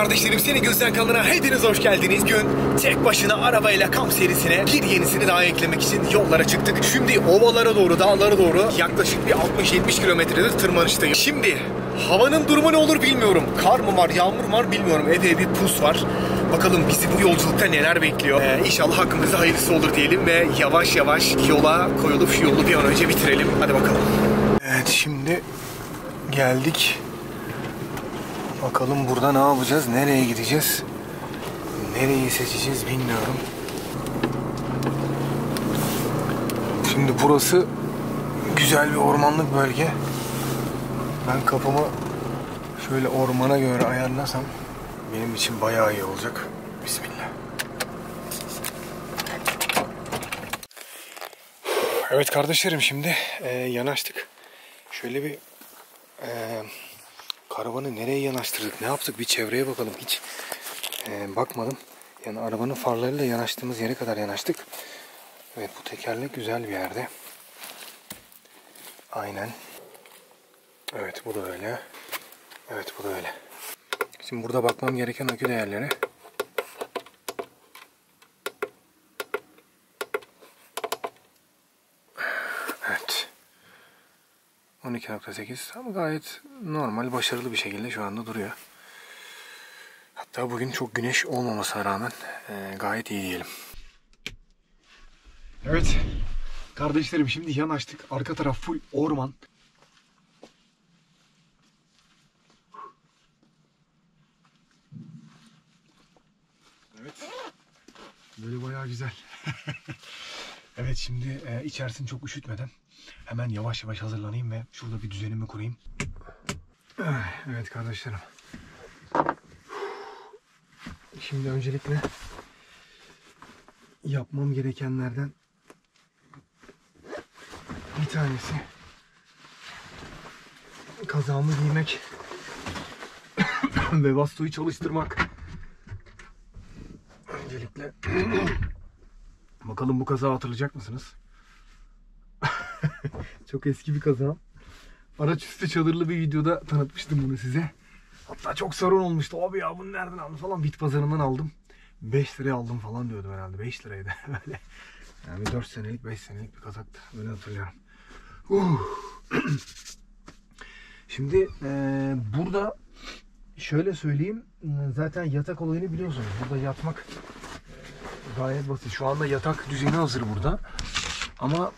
kardeşlerim, Seni Gözden Kanalına hepiniz hoş geldiniz. Gün tek başına arabayla kamp serisine bir yenisini daha eklemek için yollara çıktık. Şimdi ovalara doğru, dağlara doğru yaklaşık bir 60-70 kilometredir tırmanıştayım. Şimdi havanın durumu ne olur bilmiyorum. Kar mı var, yağmur mu var bilmiyorum. Epey bir pus var. Bakalım bizi bu yolculukta neler bekliyor. İnşallah hakkımızda hayırlısı olur diyelim ve yavaş yavaş yola koyulup şu yolu bir an önce bitirelim. Hadi bakalım. Evet, şimdi geldik. Bakalım burada ne yapacağız, nereye gideceğiz, nereyi seçeceğiz bilmiyorum. Şimdi burası güzel bir ormanlık bölge. Ben kapımı şöyle ormana göre ayarlasam benim için bayağı iyi olacak. Bismillah. Evet kardeşlerim, şimdi yanaştık. Şöyle bir karavanı nereye yanaştırdık, ne yaptık, bir çevreye bakalım. Hiç bakmadım. Yani arabanın farlarıyla yanaştığımız yere kadar yanaştık. Evet, bu tekerlek güzel bir yerde. Aynen. Evet, bu da öyle. Evet, bu da öyle. Şimdi burada bakmam gereken akü değerleri. Evet. 12.8 ama gayet normal, başarılı bir şekilde şu anda duruyor. Hatta bugün çok güneş olmamasına rağmen gayet iyi diyelim. Evet kardeşlerim, şimdi yanaştık. Arka taraf full orman. Evet. Böyle bayağı güzel. Evet, şimdi içerisini çok üşütmeden hemen yavaş yavaş hazırlanayım ve şurada bir düzenimi kurayım. Evet kardeşlerim. Şimdi öncelikle yapmam gerekenlerden bir tanesi kazağımı giymek ve bastoyu çalıştırmak. Öncelikle bakalım bu kazağı hatırlayacak mısınız? Çok eski bir kazağım. Araç üstü çadırlı bir videoda tanıtmıştım bunu size. Hatta çok sorun olmuştu. Abi ya bunu nereden aldın falan. Bit pazarından aldım. 5 liraya aldım falan diyordum herhalde. 5 liraydı böyle. Yani 4 senelik 5 senelik bir kazaktı. Öyle hatırlıyorum. Şimdi burada şöyle söyleyeyim. Zaten yatak olayını biliyorsunuz. Burada yatmak gayet basit. Şu anda yatak düzeni hazır burada. Ama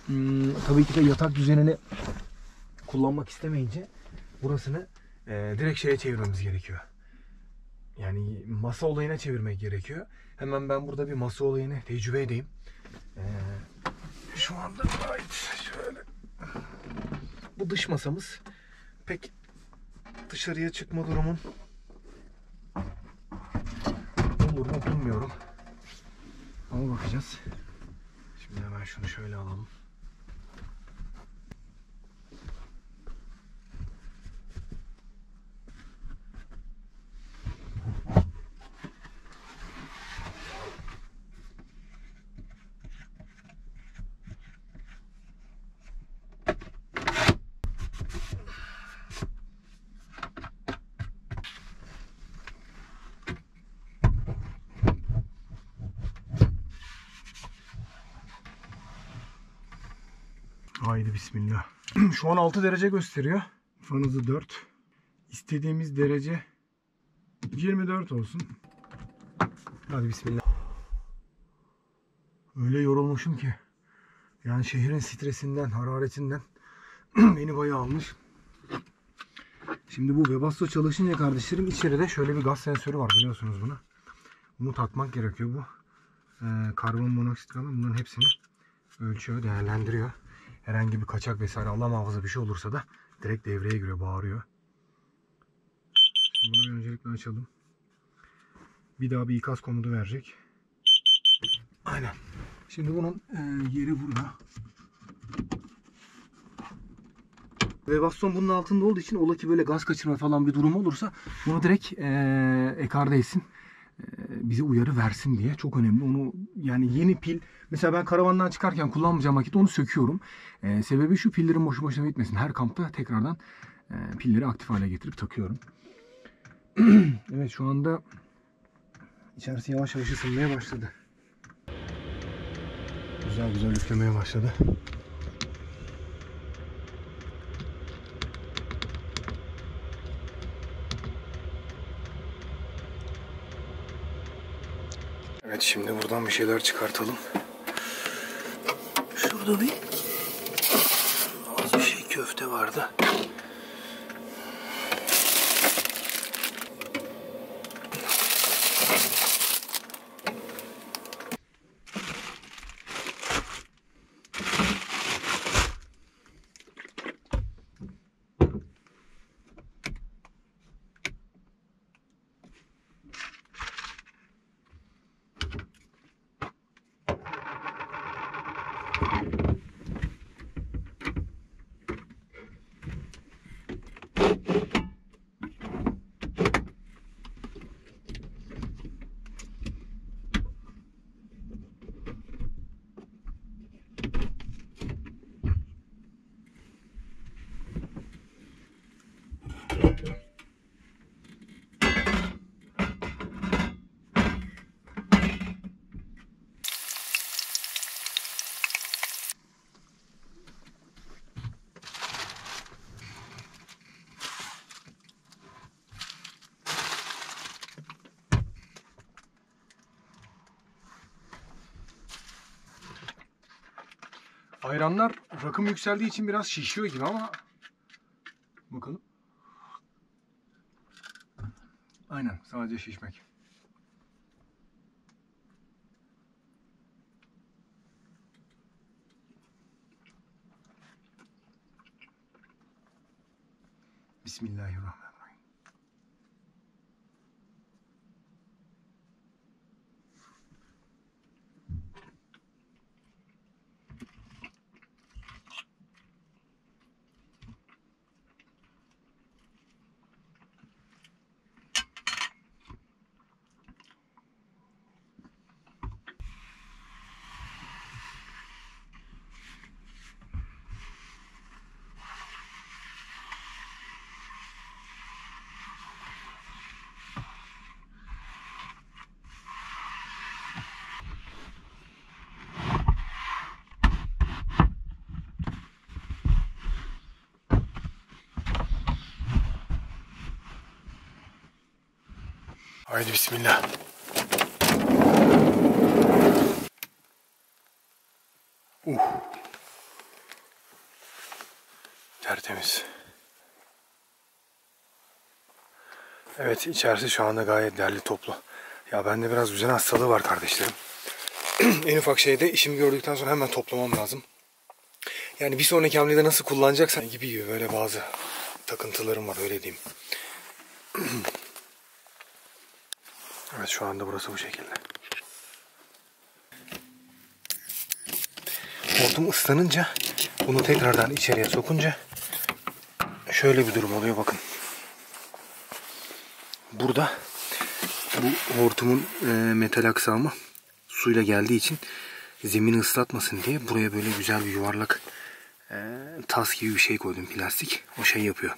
tabii ki de yatak düzenini kullanmak istemeyince burasını direkt şeye çevirmemiz gerekiyor. Yani masa olayına çevirmek gerekiyor. Hemen ben burada bir masa olayını tecrübe edeyim. Şu anda şöyle. Bu dış masamız. Pek dışarıya çıkma durumun olur mu bilmiyorum. Ama bakacağız. Şimdi hemen şunu şöyle alalım. Haydi bismillah. Şu an 6 derece gösteriyor. Fan hızı 4. İstediğimiz derece 24 olsun. Hadi bismillah. Öyle yorulmuşum ki. Yani şehrin stresinden, hararetinden beni bayağı almış. Şimdi bu Webasto çalışınca kardeşlerim içeride şöyle bir gaz sensörü var, biliyorsunuz bunu. Bunu takmak gerekiyor bu. Karbon monoksit falan, bunların hepsini ölçüyor, değerlendiriyor. Herhangi bir kaçak vesaire, Allah muhafaza bir şey olursa da direkt devreye giriyor, bağırıyor. Şimdi bunu öncelikle açalım. Bir daha bir ikaz komutu verecek. Aynen. Şimdi bunun yeri burada. Ve baston bunun altında olduğu için ola ki böyle gaz kaçırma falan bir durum olursa bunu direkt ekarda etsin. Bize uyarı versin diye. Çok önemli. Onu yani yeni pil, mesela ben karavandan çıkarken kullanmayacağım vakit onu söküyorum. Sebebi şu, pillerin boşu boşuna bitmesin. Her kampta tekrardan pilleri aktif hale getirip takıyorum. Evet, şu anda içerisi yavaş yavaş ısınmaya başladı. Güzel güzel üflemeye başladı. Evet, şimdi buradan bir şeyler çıkartalım. Şurada bir az bir şey köfte vardı. Ayranlar rakım yükseldiği için biraz şişiyor gibi ama bakalım. Aynen, sadece şişmek. Bismillahirrahmanirrahim. Haydi bismillah. Tertemiz. Evet, içerisi şu anda gayet derli toplu. Ya bende biraz düzen hastalığı var kardeşlerim. En ufak şeyde işimi gördükten sonra hemen toplamam lazım. Yani bir sonraki hamlede nasıl kullanacaksan gibi böyle bazı takıntılarım var, öyle diyeyim. Evet, şu anda burası bu şekilde. Hortum ıslanınca bunu tekrardan içeriye sokunca şöyle bir durum oluyor, bakın. Burada bu hortumun metal aksamı suyla geldiği için zemini ıslatmasın diye buraya böyle güzel bir yuvarlak tas gibi bir şey koydum, plastik. O şey yapıyor.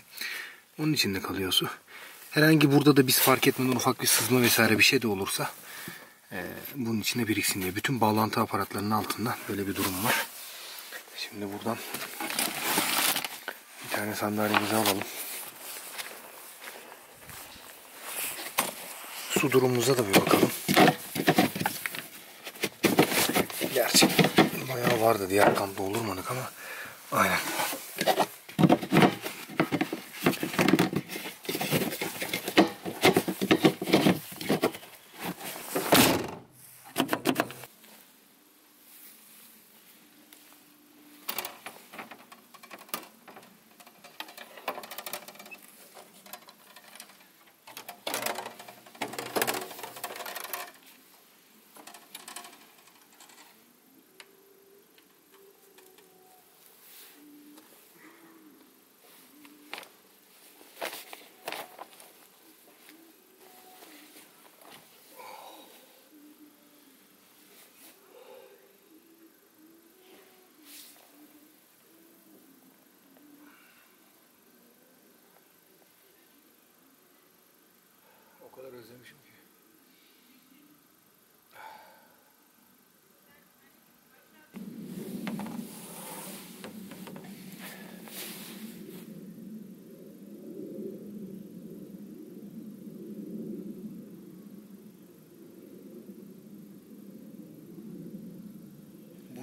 Onun içinde kalıyor su. Herhangi burada da biz fark etmeden ufak bir sızma vesaire bir şey de olursa bunun içine biriksin diye. Bütün bağlantı aparatlarının altında böyle bir durum var. Şimdi buradan bir tane sandalyemizi alalım. Su durumumuza da bir bakalım. Gerçi bayağı vardı, diğer kampta olurmadık ama aynen.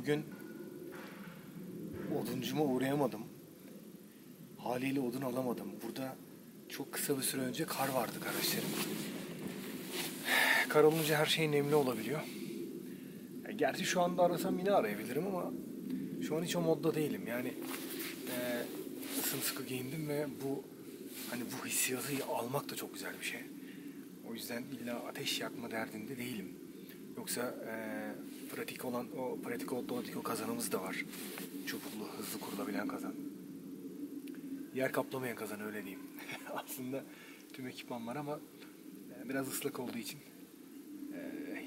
bugün oduncuma uğrayamadım. Haliyle odun alamadım. Burada çok kısa bir süre önce kar vardı kardeşlerim. Kar olunca her şey nemli olabiliyor. Gerçi şu anda arasam yine arayabilirim ama şu an hiç o modda değilim. Yani sımsıkı giyindim ve bu hissiyatı almak da çok güzel bir şey. O yüzden illa ateş yakma derdinde değilim. Yoksa pratik o kazanımız da var. Çubuklu, hızlı kurulabilen kazan. Yer kaplamayan kazan, öyle diyeyim. Aslında tüm ekipman var ama biraz ıslak olduğu için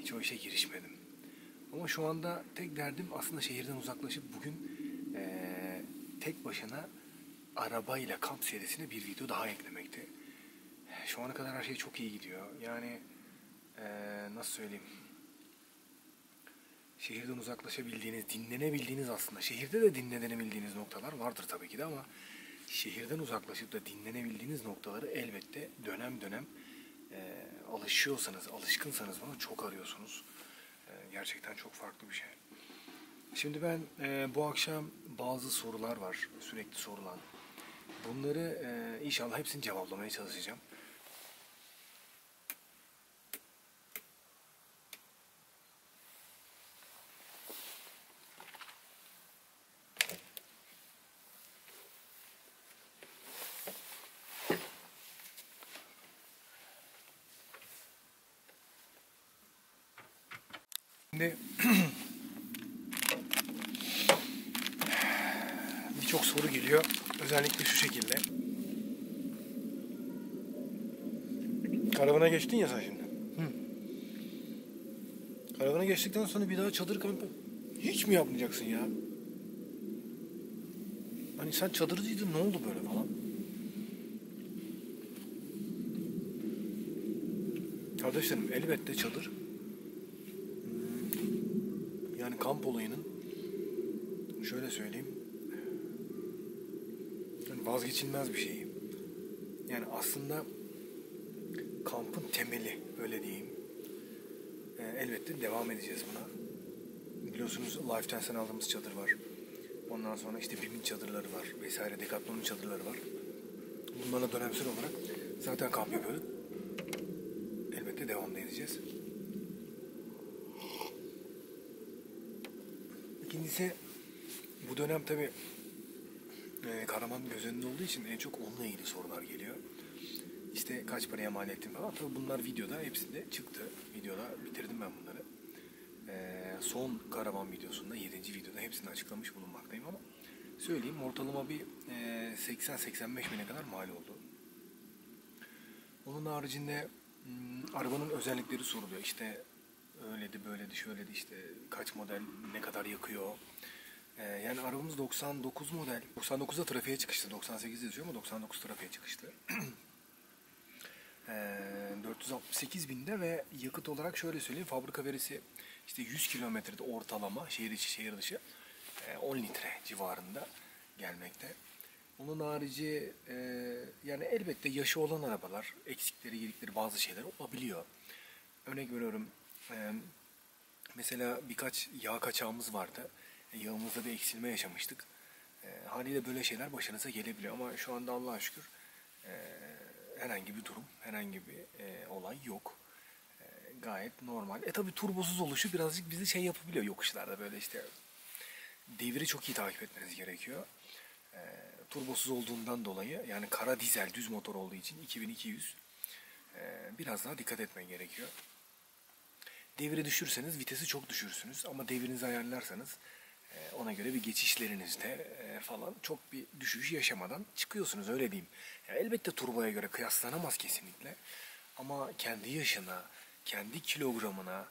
hiç o işe girişmedim. Ama şu anda tek derdim aslında şehirden uzaklaşıp bugün tek başına arabayla kamp serisine bir video daha eklemekti. Şu ana kadar her şey çok iyi gidiyor. Yani nasıl söyleyeyim? Şehirden uzaklaşabildiğiniz, dinlenebildiğiniz aslında. Şehirde de dinlenebildiğiniz noktalar vardır tabii ki de ama şehirden uzaklaşıp da dinlenebildiğiniz noktaları elbette dönem dönem alışıyorsanız, alışkınsanız bana çok arıyorsunuz. Gerçekten çok farklı bir şey. Şimdi ben bu akşam bazı sorular var, sürekli sorulan. Bunları inşallah hepsini cevaplamaya çalışacağım. Şimdi birçok soru geliyor. Özellikle şu şekilde. Karavana geçtin ya sen şimdi. Karavana geçtikten sonra bir daha çadır kampı hiç mi yapmayacaksın ya? Hani sen çadırcıydın, ne oldu böyle falan? Kardeşlerim, elbette çadır yani kamp olayının şöyle söyleyeyim yani vazgeçilmez bir şeyi. Yani aslında kampın temeli, öyle diyeyim. Elbette devam edeceğiz buna. Biliyorsunuz Lifetense'den aldığımız çadır var. Ondan sonra işte BİM'in çadırları var vesaire, Decathlon'un çadırları var. Bunlarla dönemsel olarak zaten kamp yapıyorduk. Elbette devam da edeceğiz. İkincisi, bu dönem tabii Karaman göz önünde olduğu için en çok onunla ilgili sorular geliyor. İşte kaç paraya mal ettim falan. Tabii bunlar videoda hepsinde çıktı. Videoda bitirdim ben bunları. Son karavan videosunda, 7. videoda hepsini açıklamış bulunmaktayım ama söyleyeyim, ortalama bir 80-85 bine kadar mal oldu. Onun haricinde arabanın özellikleri soruluyor. İşte öyleydi, böyleydi, şöyleydi, işte kaç model, ne kadar yakıyor. Yani arabamız 99 model. 99'da trafiğe çıkıştı. 98 yazıyor ama 99 trafiğe çıkıştı. 468 binde ve yakıt olarak şöyle söyleyeyim, fabrika verisi işte 100 kilometrede ortalama şehir içi şehir dışı 10 litre civarında gelmekte. Onun harici yani elbette yaşı olan arabalar eksikleri, gedikleri bazı şeyler olabiliyor. Örnek veriyorum, mesela birkaç yağ kaçağımız vardı. Yağımızda bir eksilme yaşamıştık. Haliyle böyle şeyler başınıza gelebiliyor ama şu anda Allah'a şükür herhangi bir durum, herhangi bir olay yok. Gayet normal. Tabi turbosuz oluşu birazcık bizi şey yapabiliyor yokuşlarda, böyle işte devri çok iyi takip etmeniz gerekiyor. Turbosuz olduğundan dolayı, yani kara dizel düz motor olduğu için 2200 biraz daha dikkat etmen gerekiyor. Devri düşürseniz vitesi çok düşürsünüz ama devrinizi ayarlarsanız ona göre bir geçişlerinizde falan çok bir düşüş yaşamadan çıkıyorsunuz, öyle diyeyim. Yani elbette turboya göre kıyaslanamaz kesinlikle ama kendi yaşına, kendi kilogramına,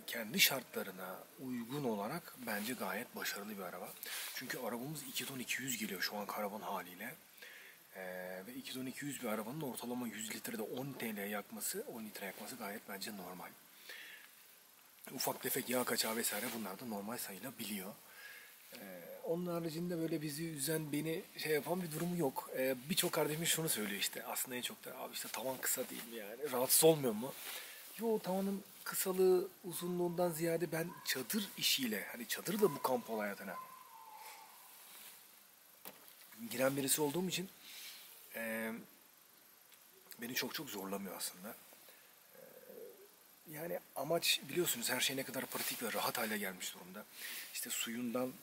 kendi şartlarına uygun olarak bence gayet başarılı bir araba. Çünkü arabamız 2 ton 200 geliyor şu an karavan haliyle. Ve 2 ton 200 bir arabanın ortalama 100 litrede 10 TL yakması, 10 litre yakması gayet bence normal. Ufak tefek yağ kaçağı vesaire bunlar da normal sayılabiliyor. Onun haricinde böyle bizi üzen, beni şey yapan bir durumu yok. Birçok kardeşim şunu söylüyor, işte aslında en çok da abi işte tavan kısa değil mi yani, rahatsız olmuyor mu? Yo, tavanım kısalığı, uzunluğundan ziyade ben çadır işiyle, hani çadırla bu kamp hayatına giren birisi olduğum için beni çok zorlamıyor aslında. Yani amaç biliyorsunuz her şey ne kadar pratik ve rahat hale gelmiş durumda. İşte suyundan,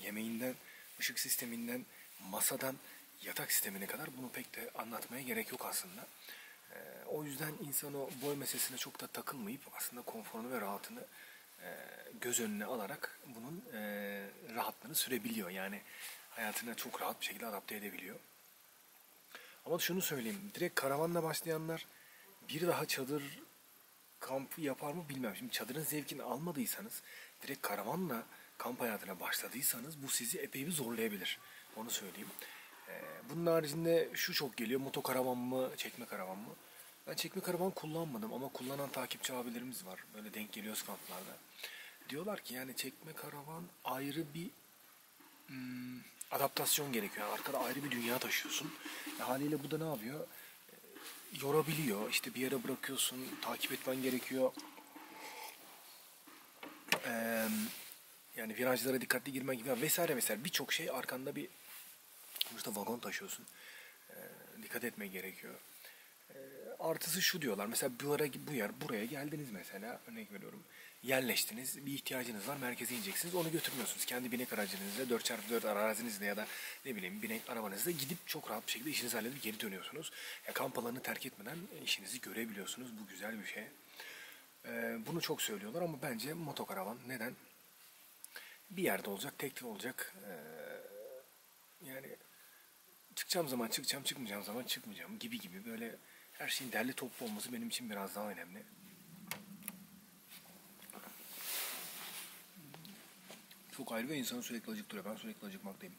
yemeğinden, ışık sisteminden, masadan, yatak sistemine kadar bunu pek de anlatmaya gerek yok aslında. O yüzden insan o boy meselesine çok da takılmayıp aslında konforunu ve rahatını göz önüne alarak bunun rahatlığını sürebiliyor. Yani hayatına çok rahat bir şekilde adapte edebiliyor. Ama şunu söyleyeyim, direkt karavanla başlayanlar bir daha çadır kampı yapar mı bilmem. Şimdi çadırın zevkini almadıysanız, direkt karavanla kamp hayatına başladıysanız bu sizi epey bir zorlayabilir. Onu söyleyeyim. Bunun haricinde şu çok geliyor, motokaravan mı, çekme karavan mı? Ben çekme karavan kullanmadım ama kullanan takipçi abilerimiz var. Böyle denk geliyoruz kamplarda. Diyorlar ki yani çekme karavan ayrı bir adaptasyon gerekiyor. Yani arkada ayrı bir dünya taşıyorsun. Haliyle bu da ne yapıyor? Yorabiliyor. İşte bir yere bırakıyorsun, takip etmen gerekiyor. Yani virajlara dikkatli girmen gibi vesaire vesaire birçok şey arkanda bir sonuçta vagon taşıyorsun. Dikkat etmek gerekiyor. Artısı şu diyorlar. Mesela buraya geldiniz mesela. Örnek veriyorum. Yerleştiniz. Bir ihtiyacınız var. Merkeze ineceksiniz. Onu götürmüyorsunuz. Kendi binek aracınızla 4x4 arazinizle ya da ne bileyim binek arabanızla gidip çok rahat bir şekilde işinizi halledip geri dönüyorsunuz. Kamp alanını terk etmeden işinizi görebiliyorsunuz. Bu güzel bir şey. Bunu çok söylüyorlar ama bence motokaravan neden? Bir yerde olacak, tek olacak. Yani çıkacağım zaman çıkacağım, çıkmayacağım zaman çıkmayacağım gibi böyle her şeyin derli toplu olması benim için biraz daha önemli. Çok ayrı ve insanı sürekli acıktırıyor. Ben sürekli acıkmaktayım.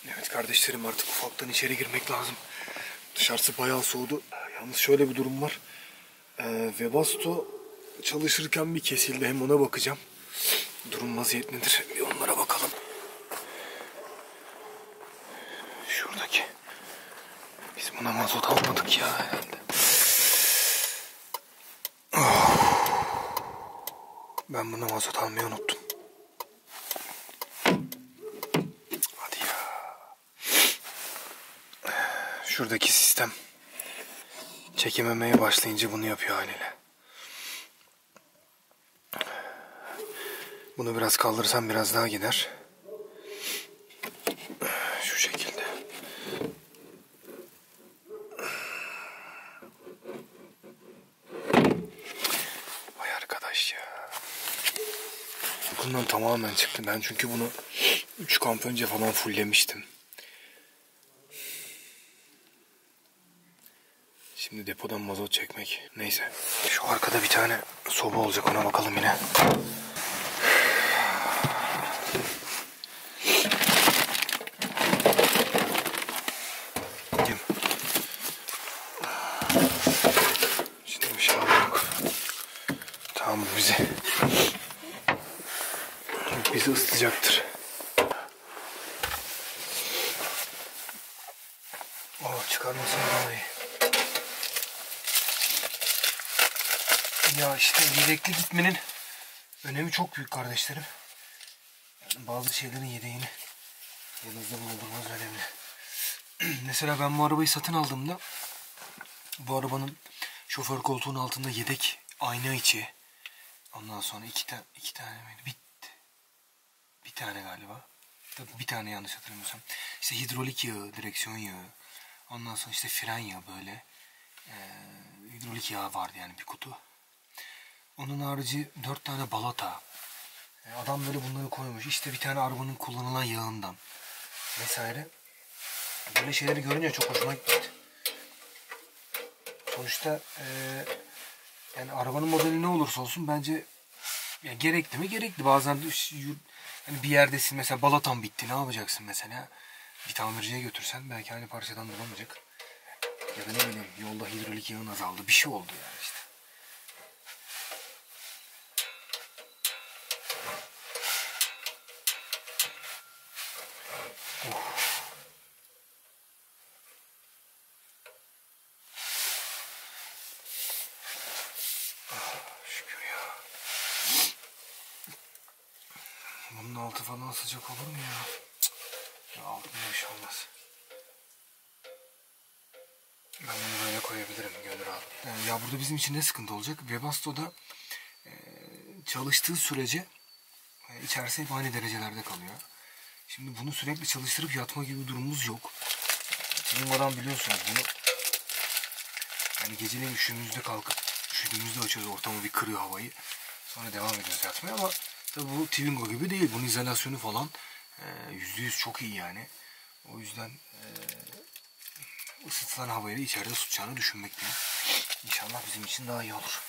Evet kardeşlerim artık ufaktan içeri girmek lazım. Dışarısı bayağı soğudu. Yalnız şöyle bir durum var. Webasto çalışırken bir kesildi. Hem ona bakacağım. Durum vaziyet nedir? Bir onlara bakalım. Şuradaki. Biz buna mazot almadık ya herhalde. Ben buna mazot almayı unuttum. Hadi ya. Şuradaki sistem çekememeye başlayınca bunu yapıyor haliyle. Bunu biraz kaldırırsam biraz daha gider. Şu şekilde. Vay arkadaş ya. Bundan tamamen çıktı. Ben çünkü bunu 3 kamp önce falan fulllemiştim. Şimdi depodan mazot çekmek. Neyse. Şu arkada bir tane soba olacak, ona bakalım yine. Şimdi bir şey yok. Tamam, bizi ıslayacaktır. Çıkarmasın daha iyi. Ya işte yedekli gitmenin önemi çok büyük kardeşlerim. Yani bazı şeylerin yedeğini yanınızda bulundurmanız önemli. Mesela ben bu arabayı satın aldığımda bu arabanın şoför koltuğunun altında yedek ayna içi, ondan sonra iki tane miydi? Bir tane galiba. Tabii bir tane yanlış hatırlamıyorsam. İşte hidrolik yağı, direksiyon yağı. Ondan sonra işte fren yağı böyle. Hidrolik yağı vardı yani bir kutu. Onun harici 4 tane balata. Adam böyle bunları koymuş. İşte bir tane arabanın kullanılan yağından vesaire. Böyle şeyleri görünce çok hoşuma gitti. Sonuçta yani arabanın modeli ne olursa olsun bence yani gerekli mi? Gerekli. Bazen hani bir yerdesin mesela, balatan bitti, ne yapacaksın mesela? Bir tamirciye götürsen belki aynı parçadan bulamayacak. Ya da ne bileyim yolda hidrolik yağın azaldı, bir şey oldu yani işte. Şükür ya. Bunun altı falan sıcak olur mu ya? Ya altında bir şey olmaz. Ben bunu böyle koyabilirim gönül rahat. Ya burada bizim için ne sıkıntı olacak? Webasto'da çalıştığı sürece içerisi hep aynı derecelerde kalıyor. Şimdi bunu sürekli çalıştırıp yatma gibi bir durumumuz yok. Twingo'dan biliyorsunuz bunu. Yani geceleyin üşüdüğümüzde kalkıp üşüdüğümüzde açıyoruz, ortamı bir kırıyor havayı. Sonra devam ediyoruz yatmaya ama tabii bu Twingo gibi değil. Bunun izolasyonu falan %100 çok iyi yani. O yüzden ısıtılan havayı da içeride tutacağını düşünmekteyim. İnşallah bizim için daha iyi olur.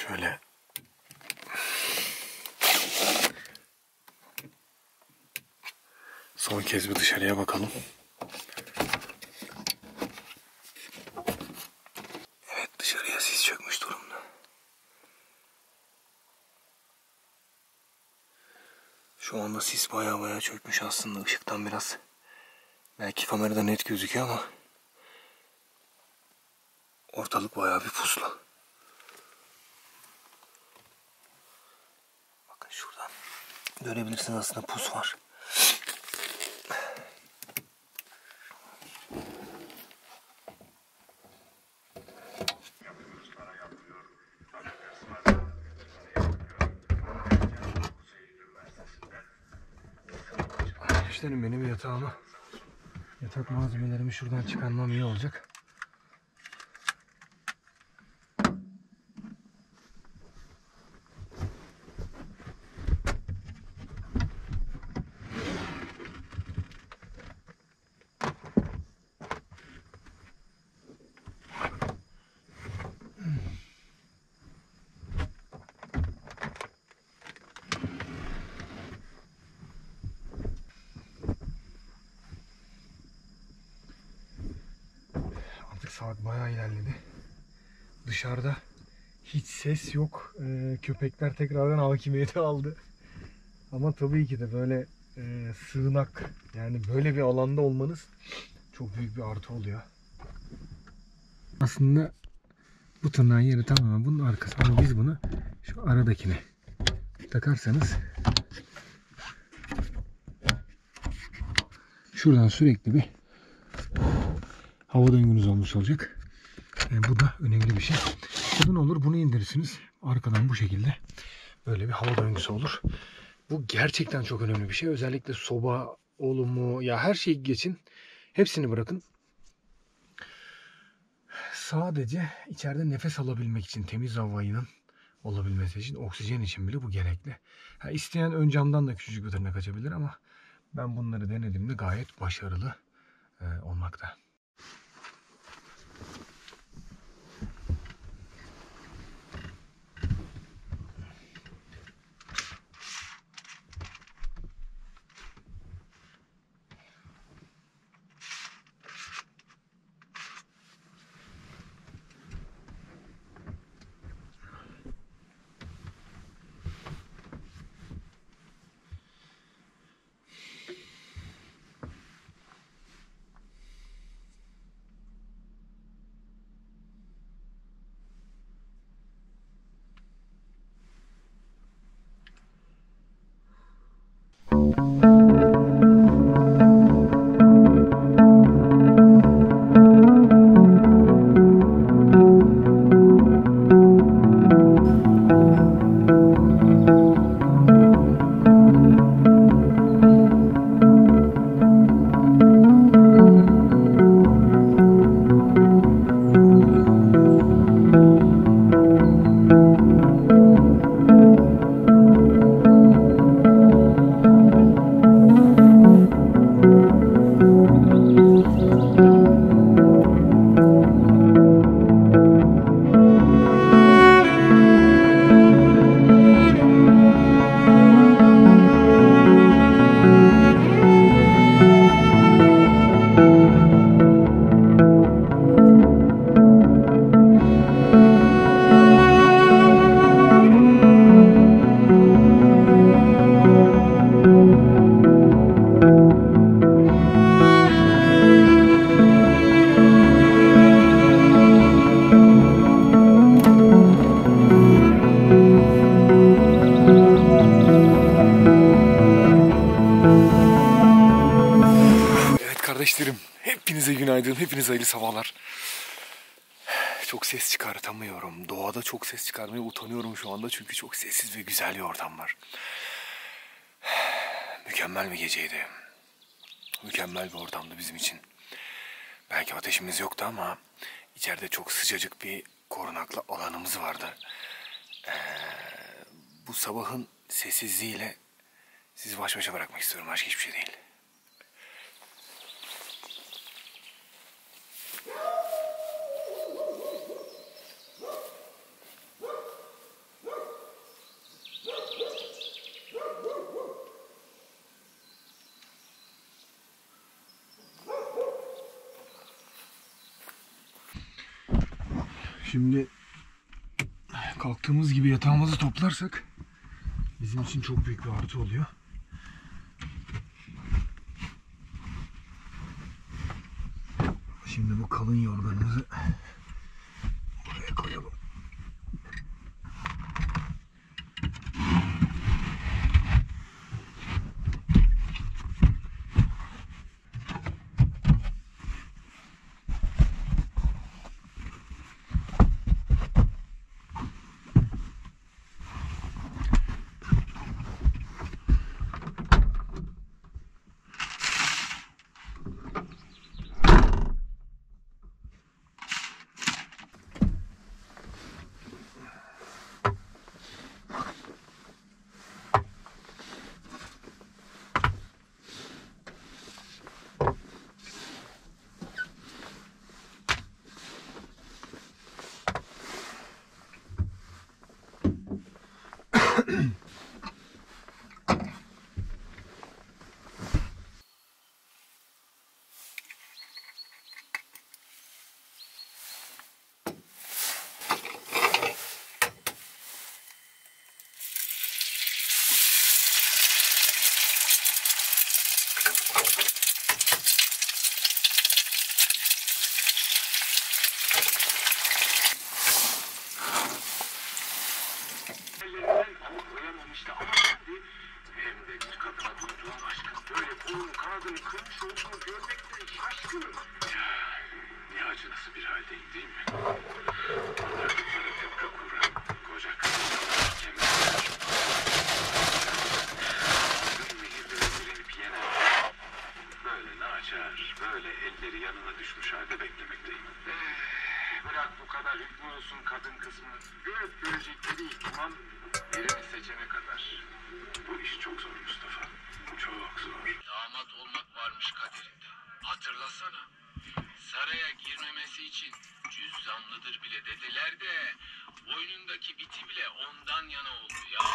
Şöyle son kez bir dışarıya bakalım. Evet, dışarıya sis çökmüş durumda. Şu anda sis baya çökmüş aslında, ışıktan biraz. Belki kamerada net gözüküyor ama ortalık baya bir puslu. Bakın şuradan görebilirsiniz, aslında pus var. İşte benim yatağımı, yatak malzemelerimi şuradan çıkarmam iyi olacak. Saat bayağı ilerledi. Dışarıda hiç ses yok. Köpekler tekrardan hakimiyeti aldı. Ama tabii ki de böyle sığınak, yani böyle bir alanda olmanız çok büyük bir artı oluyor. Aslında bu tırnağın yeri tamamen bunun arkası, ama biz bunu şu aradakine takarsanız şuradan sürekli bir hava döngünüz olmuş olacak. Bu da önemli bir şey. Bu ne olur? Bunu indirirsiniz. Arkadan bu şekilde böyle bir hava döngüsü olur. Bu gerçekten çok önemli bir şey. Özellikle soba, olumu, ya her şeyi geçin. Hepsini bırakın. Sadece içeride nefes alabilmek için, temiz havanın olabilmesi için, oksijen için bile bu gerekli. İsteyen ön camdan da küçücük bir tırnak açabilir ama ben bunları denediğimde gayet başarılı olmakta. Hepinize günaydın, hepinize hayırlı sabahlar. Çok ses çıkartamıyorum. Doğada çok ses çıkarmaya utanıyorum şu anda çünkü çok sessiz ve güzel bir ortam var. Mükemmel bir geceydi. Mükemmel bir ortamdı bizim için. Belki ateşimiz yoktu ama içeride çok sıcacık bir korunaklı alanımız vardı. Bu sabahın sessizliğiyle sizi baş başa bırakmak istiyorum. Başka hiçbir şey değil. Şimdi kalktığımız gibi yatağımızı toplarsak bizim için çok büyük bir artı oluyor. Şimdi bu kalın yorganımızı buraya koyalım. Böyle elleri yanına düşmüş halde beklemekteyim. Bırak bu kadar hükmü olsun kadın kısmı. Görüp görecekleri ihtimam birini seçene kadar. Bu iş çok zor Mustafa. Çok zor. Damat olmak varmış kaderinde. Hatırlasana. Saraya girmemesi için cüzzamlıdır bile dediler de boynundaki biti bile ondan yana oldu ya.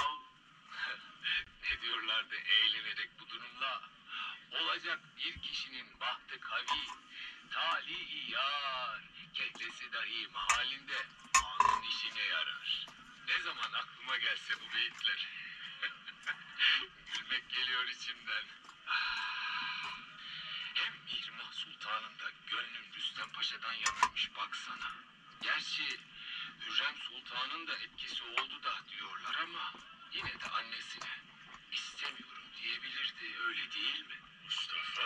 Ne diyorlardı eğlenerek bu durumla? Olacak bir kişinin bahtı kavi, talihi yar, kehlesi dahi mahallinde anın işine yarar. Ne zaman aklıma gelse bu beyitler. Gülmek geliyor içimden. Hem Mihrimah Sultan'ın da gönlüm Rüstem Paşa'dan yanaymış baksana. Gerçi Hürrem Sultan'ın da etkisi oldu da diyorlar ama yine de annesine istemiyorum diyebilirdi, öyle değil mi? Mustafa.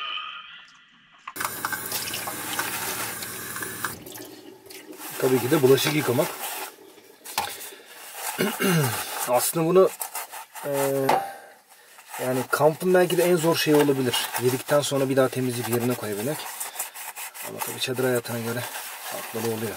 Tabii ki de bulaşık yıkamak. Aslında bunu yani kampın belki de en zor şeyi olabilir. Yedikten sonra bir daha temizleyip yerine koyabilmek. Ama tabii çadır hayatına göre farklı oluyor.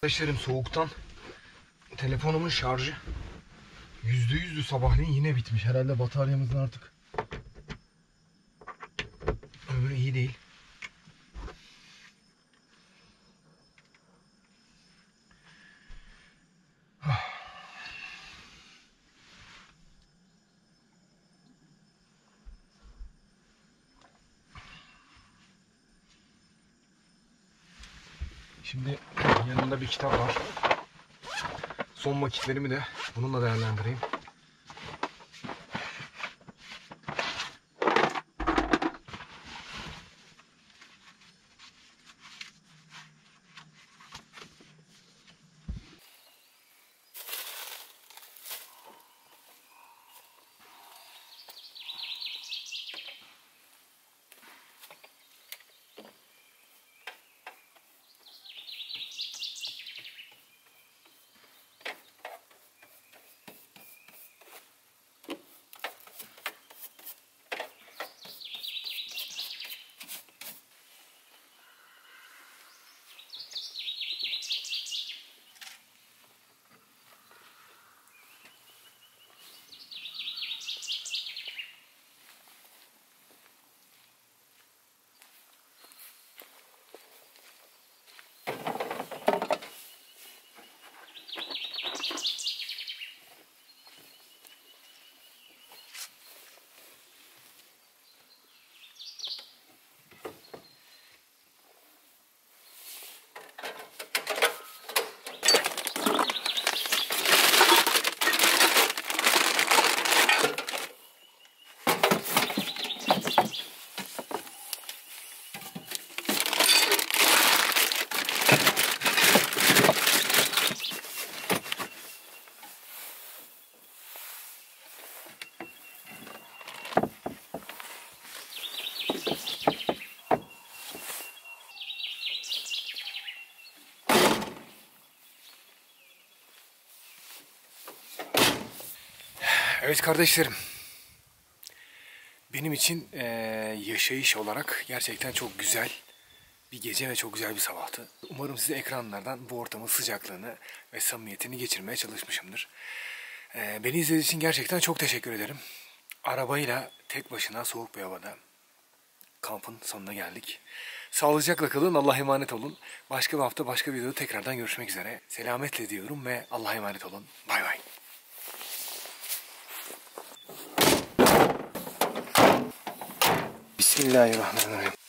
Arkadaşlarım soğuktan telefonumun şarjı %100'dü sabahleyin, yine bitmiş. Herhalde bataryamızın artık ömrü iyi değil. Şimdi yanımda bir kitap var. Son vakitlerimi de bununla değerlendireyim. Evet kardeşlerim, benim için yaşayış olarak gerçekten çok güzel bir gece ve çok güzel bir sabahtı. Umarım size ekranlardan bu ortamın sıcaklığını ve samimiyetini geçirmeye çalışmışımdır. Beni izlediğiniz için gerçekten çok teşekkür ederim. Arabayla tek başına soğuk bir havada kampın sonuna geldik. Sağlıcakla kalın, Allah'a emanet olun. Başka bir hafta başka bir videoda tekrardan görüşmek üzere. Selametle diyorum ve Allah'a emanet olun. Bay bay. Bismillahirrahmanirrahim.